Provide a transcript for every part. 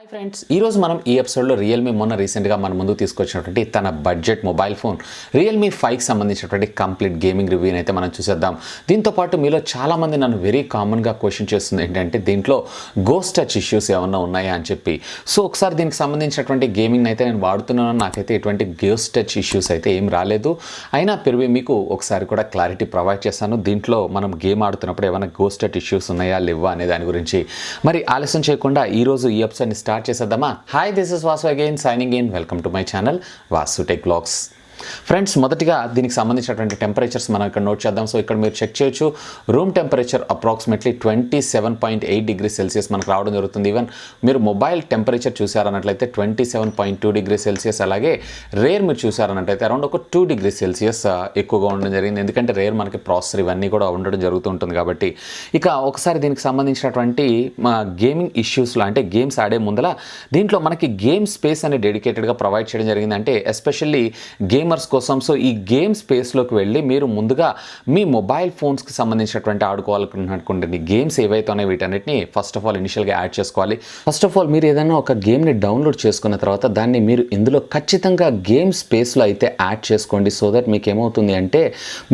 Hi friends, ఈరోజు మనం ఈ ఎపిసోడ్లో రియల్మీ మొన్న రీసెంట్గా మన ముందుకు తీసుకొచ్చినటువంటి తన బడ్జెట్ మొబైల్ ఫోన్ రియల్మీ 5కి సంబంధించినటువంటి కంప్లీట్ గేమింగ్ రివ్యూని అయితే మనం చూసేద్దాం. దీంతోపాటు మీలో చాలామంది నన్ను వెరీ కామన్గా క్వశ్చన్ చేస్తుంది ఏంటంటే దీంట్లో గోస్ట్ టచ్ ఇష్యూస్ ఏమన్నా ఉన్నాయా అని చెప్పి. సో ఒకసారి దీనికి సంబంధించినటువంటి గేమింగ్ అయితే నేను వాడుతున్నాను, నాకైతే ఎటువంటి గోస్ట్ టచ్ ఇష్యూస్ అయితే ఏం రాలేదు. అయినా పెరిగి మీకు ఒకసారి కూడా క్లారిటీ ప్రొవైడ్ చేస్తాను. దీంట్లో మనం గేమ్ ఆడుతున్నప్పుడు ఏమైనా గోస్ట్ టచ్ ఇష్యూస్ ఉన్నాయా లేవా అనే దాని గురించి. మరి ఆలస్యం చేయకుండా ఈరోజు ఈ ఎపిసోడ్ని స్టార్ట్ చేసేద్దామా. Hi, this is Vasu again signing in. Welcome to my channel VaasuTechVlogs. Friends, మొదటిగా దీనికి సంబంధించినటువంటి టెంపరేచర్స్ మనం ఇక్కడ నోట్ చేద్దాం. సో ఇక్కడ మీరు చెక్ చేయొచ్చు, room temperature approximately 27.8 degree Celsius మనకు రావడం జరుగుతుంది. ఈవెన్ మీరు మొబైల్ టెంపరేచర్ చూసారన్నట్లయితే 27.2 డిగ్రీ సెల్సియస్, అలాగే రేర్ మీరు చూసారన్నట్లయితే అరౌండ్ ఒక 2 డిగ్రీ సెల్సియస్ ఎక్కువగా ఉండడం జరిగింది. ఎందుకంటే రేర్ మనకి ప్రాసెసర్ ఇవన్నీ కూడా ఉండడం జరుగుతుంటుంది కాబట్టి. ఇక ఒకసారి దీనికి సంబంధించినటువంటి గేమింగ్ ఇష్యూస్లో అంటే గేమ్స్ ఆడే ముందల దీంట్లో మనకి గేమ్ స్పేస్ అనేది డెడికేటెడ్గా ప్రొవైడ్ చేయడం జరిగింది. అంటే ఎస్పెషల్లీ గేమర్స్ కోసం. సో ఈ గేమ్ స్పేస్లోకి వెళ్ళి మీరు ముందుగా మీ మొబైల్ ఫోన్స్కి సంబంధించినటువంటి ఆడుకోవాలనుకున్నటువంటి గేమ్స్ ఏవైతే ఉన్నాయో వీటన్నిటిని ఫస్ట్ ఆఫ్ ఆల్ ఇనిషియల్గా యాడ్ చేసుకోవాలి. ఫస్ట్ ఆఫ్ ఆల్ మీరు ఏదైనా ఒక గేమ్ని డౌన్లోడ్ చేసుకున్న తర్వాత దాన్ని మీరు ఇందులో ఖచ్చితంగా గేమ్ స్పేస్లో అయితే యాడ్ చేసుకోండి. సో దట్ మీకు ఏమవుతుంది అంటే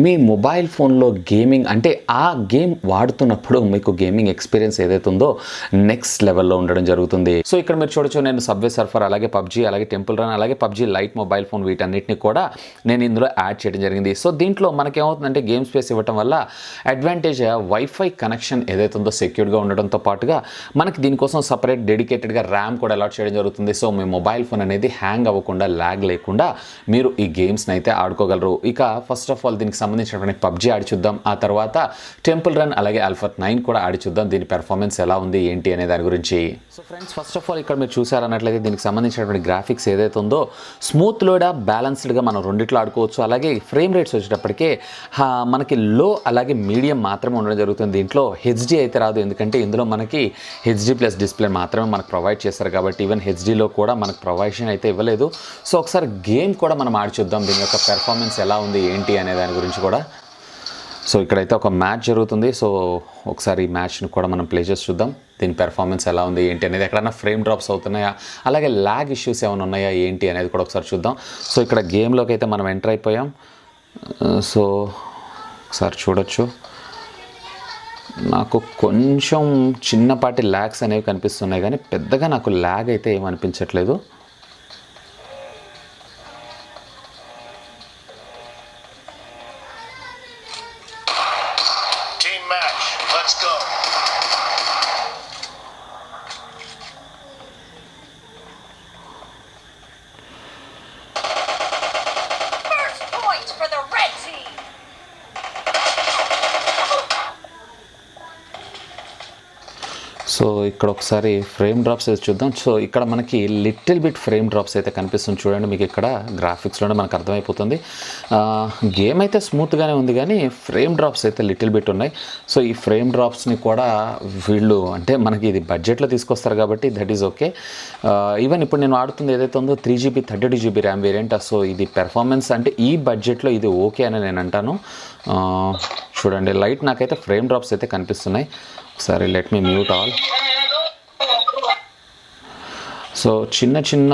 మీ మొబైల్ ఫోన్లో గేమింగ్ అంటే ఆ గేమ్ వాడుతున్నప్పుడు మీకు గేమింగ్ ఎక్స్పీరియన్స్ ఏదైతే ఉందో నెక్స్ట్ లెవెల్లో ఉండడం జరుగుతుంది. సో ఇక్కడ మీరు చూడొచ్చు, నేను సబ్వే సర్ఫర్, అలాగే పబ్జీ, అలాగే టెంపుల్ రన్, అలాగే పబ్జీ లైట్ మొబైల్ ఫోన్ వీటన్నిటిని కూడా నేను ఇందులో యాడ్ చేయడం జరిగింది. సో దీంట్లో మనకేమవుతుందంటే గేమ్ స్పేస్ ఇవ్వటం వల్ల అడ్వాంటేజ్ వైఫై కనెక్షన్ ఏదైతే ఉందో సెక్యూర్గా ఉండడంతో పాటుగా మనకి దీనికోసం సపరేట్ డెడికేటెడ్గా ర్యామ్ కూడా అలాట్ చేయడం జరుగుతుంది. సో మీ మొబైల్ ఫోన్ అనేది హ్యాంగ్ అవ్వకుండా, ల్యాగ్ లేకుండా మీరు ఈ గేమ్స్ని అయితే ఆడుకోగలరు. ఇక ఫస్ట్ ఆఫ్ ఆల్ దీనికి సంబంధించినటువంటి పబ్జీ ఆడి చూద్దాం, ఆ తర్వాత టెంపుల్ రన్ అలాగే ఆల్ఫా 9 కూడా ఆడి చూద్దాం. దీని పెర్ఫార్మెన్స్ ఎలా ఉంది ఏంటి అనే దాని గురించి. So friends, first of all ఇక్కడ మీరు చూసారన్నట్లయితే దీనికి సంబంధించినటువంటి గ్రాఫిక్స్ ఏదైతే ఉందో స్మూత్లోడా బ్యాలెన్స్డ్గా మనం రెండిట్లో ఆడుకోవచ్చు. అలాగే ఫ్రేమ్ రేట్స్ వచ్చేటప్పటికే మనకి లో అలాగే మీడియం మాత్రమే ఉండడం జరుగుతుంది. దీంట్లో హెచ్డి అయితే రాదు, ఎందుకంటే ఇందులో మనకి హెచ్డి ప్లస్ డిస్ప్లే మాత్రమే మనకు ప్రొవైడ్ చేస్తారు కాబట్టి ఈవెన్ హెచ్డిలో కూడా మనకు ప్రొవైషన్ అయితే ఇవ్వలేదు. సో ఒకసారి గేమ్ కూడా మనం ఆడి చూద్దాం, దీని యొక్క పెర్ఫార్మెన్స్ ఎలా ఉంది ఏంటి అనే దాని గురించి కూడా. సో ఇక్కడైతే ఒక మ్యాచ్ జరుగుతుంది. సో ఒకసారి ఈ మ్యాచ్ని కూడా మనం ప్లే చేసి చూద్దాం, దీని పెర్ఫార్మెన్స్ ఎలా ఉంది ఏంటి అనేది. ఎక్కడైనా ఫ్రేమ్ డ్రాప్స్ అవుతున్నాయా, అలాగే ల్యాగ్ ఇష్యూస్ ఏమైనా ఉన్నాయా ఏంటి అనేది కూడా ఒకసారి చూద్దాం. సో ఇక్కడ గేమ్లోకి అయితే మనం ఎంటర్ అయిపోయాం. సో ఒకసారి చూడొచ్చు, నాకు కొంచెం చిన్నపాటి ల్యాగ్స్ అనేవి కనిపిస్తున్నాయి, కానీ పెద్దగా నాకు ల్యాగ్ అయితే ఏం అనిపించట్లేదు. సో ఇక్కడ ఒకసారి ఫ్రేమ్ డ్రాప్స్ అయితే చూద్దాం. సో ఇక్కడ మనకి లిటిల్ బిట్ ఫ్రేమ్ డ్రాప్స్ అయితే కనిపిస్తుంది, చూడండి మీకు ఇక్కడ గ్రాఫిక్స్లోనే మనకు అర్థమైపోతుంది. గేమ్ అయితే స్మూత్గానే ఉంది, కానీ ఫ్రేమ్ డ్రాప్స్ అయితే లిటిల్ బిట్ ఉన్నాయి. సో ఈ ఫ్రేమ్ డ్రాప్స్ని కూడా వీళ్ళు అంటే మనకి ఇది బడ్జెట్లో తీసుకొస్తారు కాబట్టి దట్ ఈజ్ ఓకే. ఈవెన్ ఇప్పుడు నేను ఆడుతుంది ఏదైతే ఉందో 3GB 32GB RAM variant. So ఇది పెర్ఫార్మెన్స్ అంటే ఈ బడ్జెట్లో ఇది ఓకే అని నేను అంటాను. చూడండి, లైట్ నాకైతే ఫ్రేమ్ డ్రాప్స్ అయితే కనిపిస్తున్నాయి. ఒకసారి let me mute all. So చిన్న చిన్న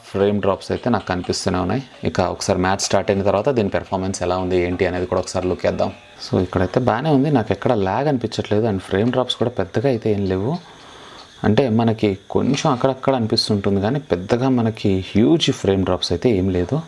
ఫ్రేమ్ డ్రాప్స్ అయితే నాకు కనిపిస్తూనే ఉన్నాయి. ఇక ఒకసారి మ్యాచ్ స్టార్ట్ అయిన తర్వాత దీని పెర్ఫార్మెన్స్ ఎలా ఉంది ఏంటి అనేది కూడా ఒకసారి లుక్ చేద్దాం. సో ఇక్కడైతే బాగానే ఉంది, నాకు ఎక్కడ ల్యాగ్ అనిపించట్లేదు, అండ్ ఫ్రేమ్ డ్రాప్స్ కూడా పెద్దగా అయితే ఏం లేవు. అంటే మనకి కొంచెం అక్కడక్కడ అనిపిస్తుంటుంది, కానీ పెద్దగా మనకి హ్యూజ్ ఫ్రేమ్ డ్రాప్స్ అయితే ఏం లేదు.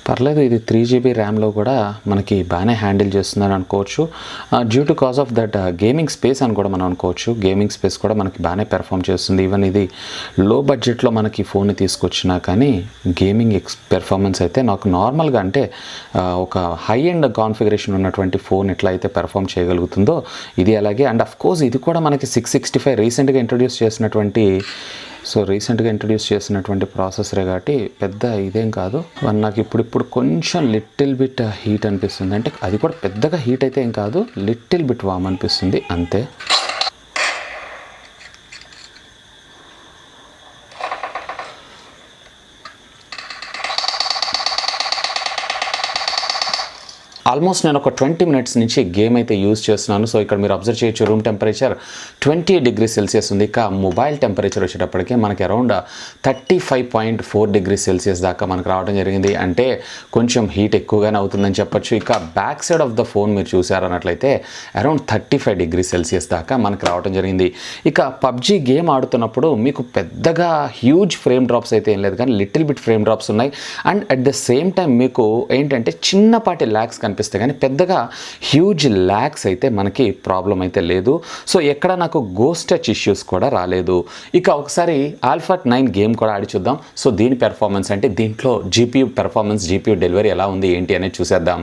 పర్లేదు, ఇది 3GB ర్యామ్లో కూడా మనకి బాగానే హ్యాండిల్ చేస్తుందని అనుకోవచ్చు. Due to cause of that gaming space అని కూడా మనం అనుకోవచ్చు. గేమింగ్ స్పేస్ కూడా మనకి బాగానే పెర్ఫామ్ చేస్తుంది. ఈవెన్ ఇది లో బడ్జెట్లో మనకి ఫోన్ని తీసుకొచ్చినా కానీ గేమింగ్ పెర్ఫార్మెన్స్ అయితే నాకు నార్మల్గా అంటే ఒక హై ఎండ్ కాన్ఫిగరేషన్ ఉన్నటువంటి ఫోన్ ఎట్లా అయితే పెర్ఫామ్ చేయగలుగుతుందో ఇది అలాగే. అండ్ అఫ్ కోర్స్ ఇది కూడా మనకి 665 రీసెంట్గా ఇంట్రొడ్యూస్ చేసినటువంటి సో రీసెంట్గా ఇంట్రడ్యూస్ చేసినటువంటి ప్రాసెసరే కాబట్టి పెద్ద ఇదేం కాదు. నాకు ఇప్పుడు కొంచెం లిటిల్ బిట్ హీట్ అనిపిస్తుంది. అంటే అది కూడా పెద్దగా హీట్ అయితే ఏం కాదు, లిటిల్ బిట్ వామ్ అనిపిస్తుంది అంతే. ఆల్మోస్ట్ నేను ఒక 20 మినిట్స్ నుంచి గేమ్ అయితే యూజ్ చేస్తున్నాను. సో ఇక్కడ మీరు అబ్జర్వ్ చేయొచ్చు, రూమ్ టెంపరేచర్ 28°C ఉంది. ఇక మొబైల్ టెంపరేచర్ వచ్చేటప్పటికి మనకి అరౌండ్ 35.4°C దాకా మనకు రావడం జరిగింది. అంటే కొంచెం హీట్ ఎక్కువగానే అవుతుందని చెప్పొచ్చు. ఇక back side of the phone మీరు చూసారన్నట్లయితే అరౌండ్ 35°C దాకా మనకు రావడం జరిగింది. ఇక పబ్జీ గేమ్ ఆడుతున్నప్పుడు మీకు పెద్దగా హ్యూజ్ ఫ్రేమ్ డ్రాప్స్ అయితే ఏం లేదు, కానీ లిటిల్ బిట్ ఫ్రేమ్ డ్రాప్స్ ఉన్నాయి. And at the same time మీకు ఏంటంటే చిన్నపాటి ల్యాగ్స్ కనిపిస్తాయి, కానీ పెద్దగా హ్యూజ్ ల్యాగ్స్ అయితే మనకి ప్రాబ్లం అయితే లేదు. సో ఎక్కడ నాకు గోస్ట్ టచ్ ఇష్యూస్ కూడా రాలేదు. ఇక ఒకసారి ఆల్ఫా 9 గేమ్ కూడా ఆడి చూద్దాం. సో దీని పెర్ఫార్మెన్స్ అంటే దీంట్లో జీపీయూ పెర్ఫార్మెన్స్, జీపీయూ డెలివరీ ఎలా ఉంది ఏంటి అనేది చూసేద్దాం.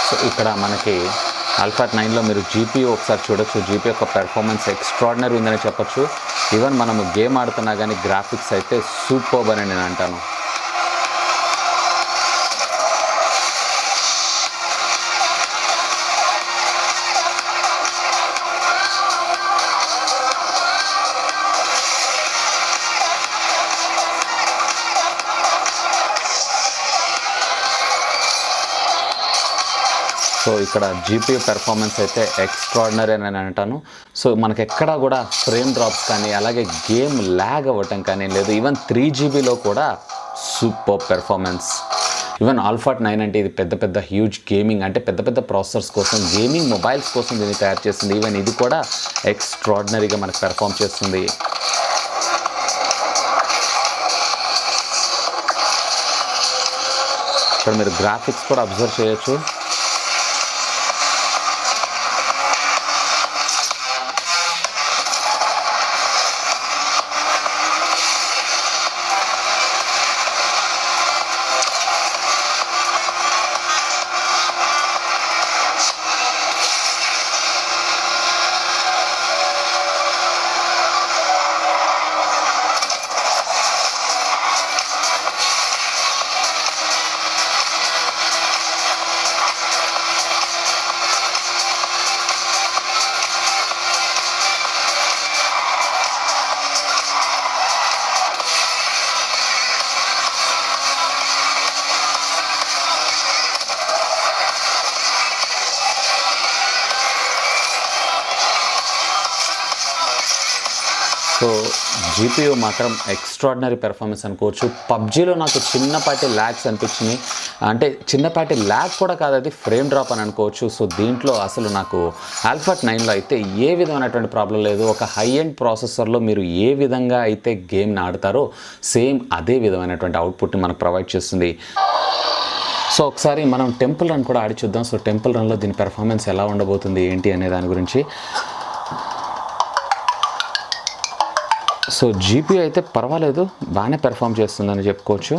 సో ఇక్కడ మనకి ఆల్ఫా 9లో మీరు జీపీయూ ఒకసారి చూడొచ్చు. జీపీ యొక్క పెర్ఫార్మెన్స్ ఎక్స్ట్రాడినరీ ఉందని చెప్పొచ్చు. ఈవెన్ మనము గేమ్ ఆడుతున్నా కానీ గ్రాఫిక్స్ అయితే సూపర్బ్ అని నేను అంటాను. సో ఇక్కడ జీపీయూ పెర్ఫార్మెన్స్ అయితే ఎక్స్ట్రాడినరీ అని నేను అంటాను. సో మనకి ఎక్కడా కూడా ఫ్రేమ్ డ్రాప్స్ కానీ అలాగే గేమ్ ల్యాగ్ అవ్వటం కానీ లేదు. ఈవెన్ 3GB కూడా సూపర్ పెర్ఫార్మెన్స్. ఈవెన్ ఆల్ఫా 9 అంటే ఇది పెద్ద హ్యూజ్ గేమింగ్, అంటే పెద్ద ప్రాసెసర్స్ కోసం, గేమింగ్ మొబైల్స్ కోసం దీన్ని తయారు చేస్తుంది. ఈవెన్ ఇది కూడా ఎక్స్ట్రాడినరీగా మనకు పెర్ఫార్మ్ చేస్తుంది. ఇక్కడ మీరు గ్రాఫిక్స్ కూడా అబ్జర్వ్ చేయొచ్చు. సో జీపీయూ మాత్రం ఎక్స్ట్రాడినరీ పెర్ఫార్మెన్స్ అనుకోవచ్చు. పబ్జీలో నాకు చిన్నపాటి ల్యాగ్స్ అనిపించినాయి, అంటే చిన్నపాటి ల్యాగ్ కూడా కాదు, అది ఫ్రేమ్ డ్రాప్ అని అనుకోవచ్చు. సో దీంట్లో అసలు నాకు ఆల్ఫా 9లో అయితే ఏ విధమైనటువంటి ప్రాబ్లం లేదు. ఒక హై ఎండ్ ప్రాసెసర్లో మీరు ఏ విధంగా అయితే గేమ్ని ఆడతారో సేమ్ అదే విధమైనటువంటి అవుట్పుట్ని మనకు ప్రొవైడ్ చేస్తుంది. సో ఒకసారి మనం టెంపుల్ రన్ కూడా ఆడి చూద్దాం. సో టెంపుల్ రన్లో దీని పెర్ఫార్మెన్స్ ఎలా ఉండబోతుంది ఏంటి అనే దాని గురించి. సో జీపీయూ అయితే పర్వాలేదు, బాగానే పెర్ఫామ్ చేస్తుందని చెప్పుకోవచ్చు.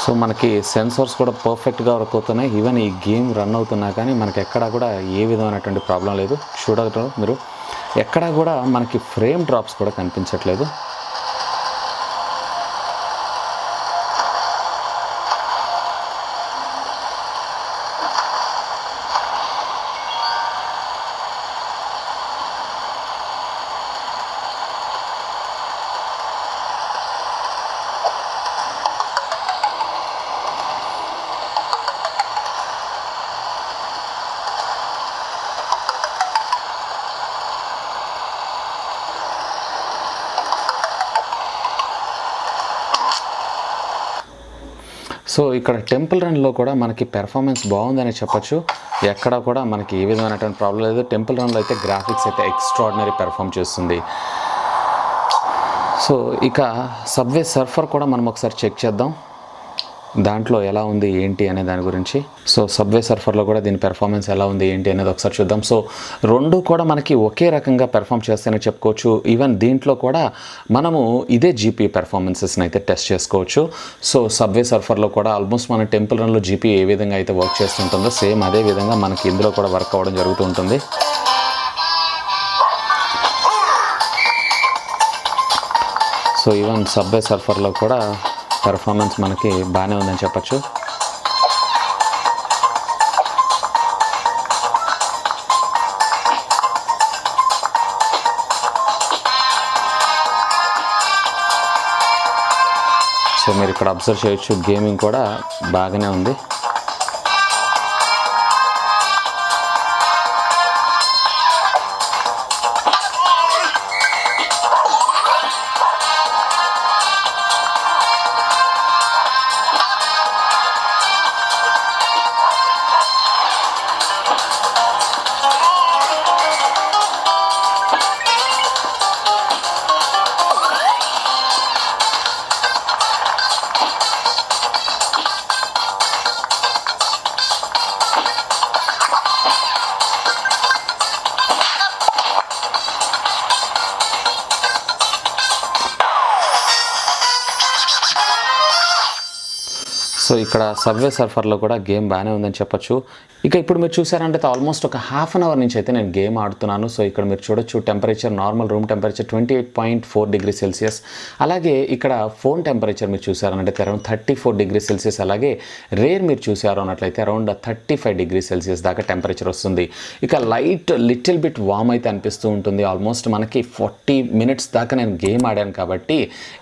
సో మనకి సెన్సార్స్ కూడా పర్ఫెక్ట్గా వర్క్ అవుతున్నాయి. ఈవెన్ ఈ గేమ్ రన్ అవుతున్నా కానీ మనకి ఎక్కడా కూడా ఏ విధమైనటువంటి ప్రాబ్లం లేదు. చూడగలరు మీరు, ఎక్కడా కూడా మనకి ఫ్రేమ్ డ్రాప్స్ కూడా కనిపించట్లేదు. సో ఇక్కడ టెంపుల్ రన్లో కూడా మనకి పెర్ఫార్మెన్స్ బాగుందని చెప్పొచ్చు. ఎక్కడ కూడా మనకి ఏ విధమైనటువంటి ప్రాబ్లం లేదు. టెంపుల్ రన్లో అయితే గ్రాఫిక్స్ అయితే ఎక్స్ట్రాడినరీ పెర్ఫామ్ చేస్తుంది. సో ఇక సబ్వే సర్ఫర్ కూడా మనం ఒకసారి చెక్ చేద్దాం, దాంట్లో ఎలా ఉంది ఏంటి అనే దాని గురించి. సో సబ్వే సర్ఫర్లో కూడా దీని పెర్ఫార్మెన్స్ ఎలా ఉంది ఏంటి అనేది ఒకసారి చూద్దాం. సో రెండు కూడా మనకి ఒకే రకంగా పెర్ఫామ్ చేస్తాయని చెప్పుకోవచ్చు. ఈవెన్ దీంట్లో కూడా మనము ఇదే జీపీ పెర్ఫార్మెన్సెస్ని అయితే టెస్ట్ చేసుకోవచ్చు. సో సబ్వే సర్ఫర్లో కూడా ఆల్మోస్ట్ మన టెంపుల్ రన్లో జీపీ ఏ విధంగా అయితే వర్క్ చేస్తుంటుందో సేమ్ అదే విధంగా మనకి ఇందులో కూడా వర్క్ అవ్వడం జరుగుతూ ఉంటుంది. సో ఈవెన్ సబ్వే సర్ఫర్లో కూడా పెర్ఫార్మెన్స్ మనకి బాగానే ఉందని చెప్పచ్చు. సో మీరు ఇక్కడ అబ్జర్వ్ చేయొచ్చు, గేమింగ్ కూడా బాగానే ఉంది. సో ఇక్కడ సబ్వే సర్ఫర్లో కూడా గేమ్ బాగానే ఉందని చెప్పొచ్చు. ఇక ఇప్పుడు మీరు చూసారంటే ఆల్మోస్ట్ ఒక హాఫ్ అన్ అవర్ నుంచి అయితే నేను గేమ్ ఆడుతున్నాను. సో ఇక్కడ మీరు చూడొచ్చు temperature, normal room temperature 28.4 degree Celsius. అలాగే ఇక్కడ ఫోన్ టెంపరేచర్ మీరు చూసారనంటే అరౌండ్ 34 డిగ్రీ సెల్సియస్. అలాగే రేర్ మీరు చూసారు అన్నట్లయితే అరౌండ్ 35 డిగ్రీ సెల్సియస్ దాకా టెంపరేచర్ వస్తుంది. ఇక లైట్ లిటిల్ బిట్ వామ్ అయితే అనిపిస్తూ ఉంటుంది. ఆల్మోస్ట్ మనకి 40 మినిట్స్ దాకా నేను గేమ్ ఆడాను కాబట్టి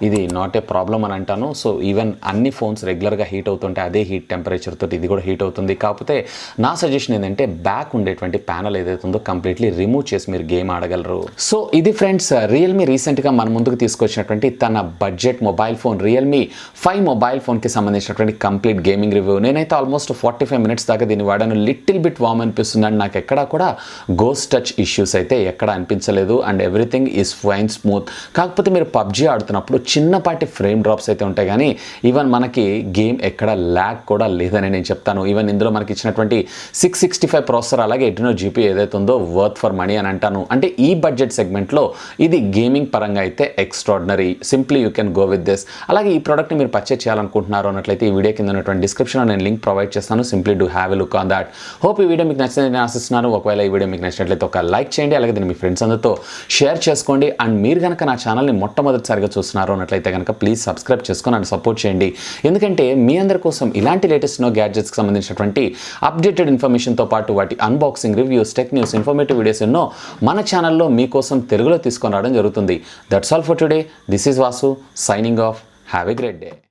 ఇది నాట్ ఏ ప్రాబ్లం అని అంటాను. సో ఈవెన్ అన్ని ఫోన్స్ రెగ్యులర్గా హీట్ అవుతుంటే అదే హీట్ టెంపరేచర్ తోటి ఇది కూడా హీట్ అవుతుంది. కాకపోతే నా సజెషన్ ఏంటంటే బ్యాక్ ఉండేటువంటి ప్యానల్ ఏదైతే ఉందో కంప్లీట్లీ రిమూవ్ చేసి మీరు గేమ్ ఆడగలరు. సో ఇది ఫ్రెండ్స్ రియల్మీ రీసెంట్గా మన ముందుకు తీసుకొచ్చినటువంటి తన budget mobile phone Realme 5 mobile ఫోన్కి సంబంధించినటువంటి కంప్లీట్ గేమింగ్ రివ్యూ. నేనైతే ఆల్మోస్ట్ 45 మినిట్స్ దాకా దీన్ని వాడాను. లిటిల్ బిట్ వామ్ అనిపిస్తుంది అండ్ నాకు ఎక్కడా కూడా గోస్ట్ టచ్ ఇష్యూస్ అయితే ఎక్కడ అనిపించలేదు and everything is fine smooth. కాకపోతే మీరు పబ్జీ ఆడుతున్నప్పుడు చిన్నపాటి ఫ్రేమ్ డ్రాప్స్ అయితే ఉంటాయి, కానీ ఈవెన్ మనకి గేమ్ ఎక్కడ ల్యాగ్ కూడా లేదని నేను చెప్తాను. ఈవెన్ ఇందులో మనకి ఇచ్చినటువంటి 665 ప్రాసెసర్ అలాగే ఎడ్రినో జీపీ ఏదైతే ఉందో వర్త్ ఫర్ మనీ అని అంటాను. అంటే ఈ బడ్జెట్ సెగ్మెంట్లో ఇది గేమింగ్ పరంగా అయితే extraordinary. Simply you can go with this. అలాగే ఈ ప్రోడక్ట్ని మీరు పర్చేస్ చేయాలనుకుంటున్నారు అన్నట్లయితే ఈ వీడియో కింద ఉన్నటువంటి డిస్క్రిప్షన్లో నేను లింక్ ప్రొవైడ్ చేస్తాను. Simply do have a look on that. Hope ఈ వీడియో మీకు నచ్చిందని నేను ఆశిస్తున్నాను. ఒకవేళ ఈ వీడియో మీకు నచ్చినట్లయితే ఒక లైక్ చేయండి, అలాగే దీన్ని మీ ఫ్రెండ్స్ అందరితో షేర్ చేసుకోండి. అండ్ మీరు కనుక నా ఛానల్ని మొట్టమొదటిసారిగా చూస్తున్నారు అన్నట్లయితే కనుక ప్లీజ్ సబ్స్క్రైబ్ చేసుకొని నన్ను సపోర్ట్ చేయండి. ఎందుకంటే మీ అందరి కోసం ఇలాంటి లేటెస్ట్ గ్యాడ్జెట్స్కి సంబంధించినటువంటి అప్డేటెడ్ ఇన్ఫర్మేషన్తో పాటు వాటి unboxing, reviews, tech news, informative videos ఎన్నో మన ఛానల్లో మీకోసం తెలుగులో తీసుకొని రావడం జరుగుతుంది. That's all for today. This is Vasu signing off. Have a great day.